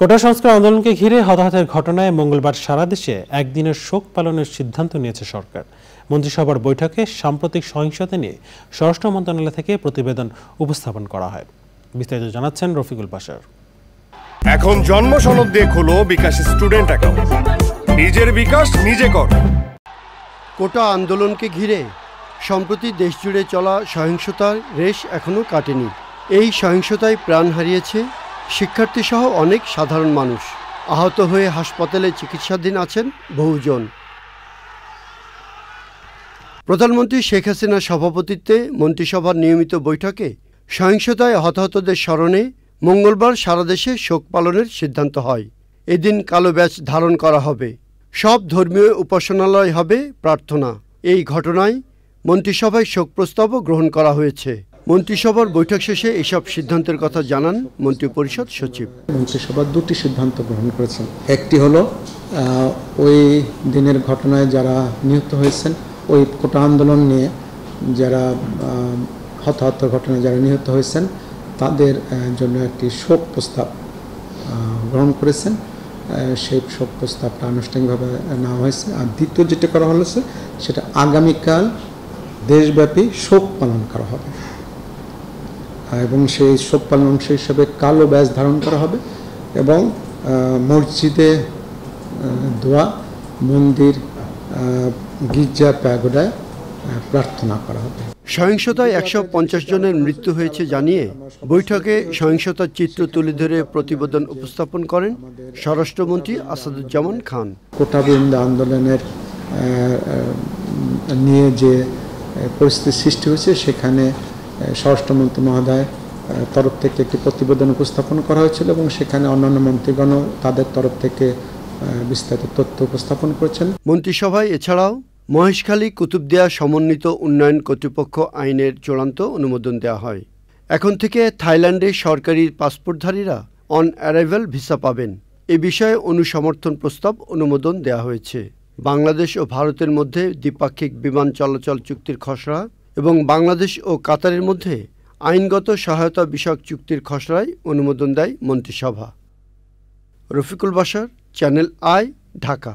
কোটা সংস্কার আন্দোলনকে ঘিরে হতাহতের ঘটনায় মঙ্গলবার সারা দেশে একদিনের শোক পালনের সিদ্ধান্ত নিয়েছে সরকার। মন্ত্রিসভার বৈঠকে সাম্প্রতিক সহিংসতা নিয়ে স্বরাষ্ট্র মন্ত্রণালয় থেকে প্রতিবেদন উপস্থাপন করা হয়। বিস্তারিত জানাচ্ছেন রফিকুল বাশার। এখন জন্ম সনদ দিয়ে খোলো বিকাশ স্টুডেন্ট অ্যাকাউন্ট। নিজের বিকাশ নিজে কর। কোটা আন্দোলনকে ঘিরে সম্প্রতি দেশজুড়ে চলা সহিংসতার রেশ এখনও কাটেনি। এই সহিংসতায় প্রাণ হারিয়েছে শিক্ষার্থীসহ অনেক সাধারণ মানুষ। আহত হয়ে হাসপাতালে চিকিৎসাধীন আছেন বহুজন। প্রধানমন্ত্রী শেখ হাসিনার সভাপতিত্বে মন্ত্রিসভার নিয়মিত বৈঠকে সহিংসতায় হতাহতদের স্মরণে মঙ্গলবার সারা দেশে শোক পালনের সিদ্ধান্ত হয়। এদিন কালো ব্যাজ ধারণ করা হবে। সব ধর্মীয় উপাসনালয় হবে প্রার্থনা। এই ঘটনায় মন্ত্রিসভায় শোক প্রস্তাবও গ্রহণ করা হয়েছে। মন্ত্রিসভার বৈঠক শেষে এসব সিদ্ধান্তের কথা জানান মন্ত্রিপরিষদ সচিব। মন্ত্রিসভা দুটি সিদ্ধান্ত গ্রহণ করেছেন। একটি হলো ওই দিনের ঘটনায় যারা নিহত হয়েছেন, ওই কোটা আন্দোলন নিয়ে যারা হতাহত ঘটনায় যারা নিহত হয়েছেন তাদের জন্য একটি শোক প্রস্তাব গ্রহণ করেছেন। সেই শোক প্রস্তাবটা আনুষ্ঠানিকভাবে নেওয়া হয়েছে। আর দ্বিতীয় যেটা করা হয়েছে সেটা আগামীকাল দেশব্যাপী শোক পালন করা হবে এবং সেই শোক পালন অংশ হিসাবে কালো ব্যাজ ধারণ করা হবে এবং মসজিদে দোয়া, মন্দির, গির্জা, প্যাগোডায় প্রার্থনা করা হবে। সহিংসতায় ১৫০ জনের মৃত্যু হয়েছে জানিয়ে বৈঠকে সহিংসতার চিত্র তুলে ধরে প্রতিবেদন উপস্থাপন করেন স্বরাষ্ট্রমন্ত্রী আসাদুজ্জামান খান। কোটাবিরোধী আন্দোলনের নিয়ে যে পরিস্থিতি সৃষ্টি হয়েছে সেখানে স্বরাষ্ট্রমন্ত্রী মহোদয় তরফ থেকে একটি প্রতিবেদন উপস্থাপন করা হয়েছিল এবং সেখানে অন্যান্য মন্ত্রীগণও তাদের তরফ থেকে বিস্তারিত তথ্য উপস্থাপন করেছেন। মন্ত্রিসভায় এছাড়াও মহেশখালী কুতুবদিয়া সমন্বিত উন্নয়ন কর্তৃপক্ষ আইনের চূড়ান্ত অনুমোদন দেওয়া হয়। এখন থেকে থাইল্যান্ডে সরকারি পাসপোর্টধারীরা অন অ্যারাইভাল ভিসা পাবেন। এ বিষয়ে অনুসমর্থন প্রস্তাব অনুমোদন দেওয়া হয়েছে। বাংলাদেশ ও ভারতের মধ্যে দ্বিপাক্ষিক বিমান চলাচল চুক্তির খসড়া এবং বাংলাদেশ ও কাতারের মধ্যে আইনগত সহায়তা বিষয়ক চুক্তির খসড়ায় অনুমোদন দেয় মন্ত্রিসভা। Rafiqul Bashar, channel I, Dhaka.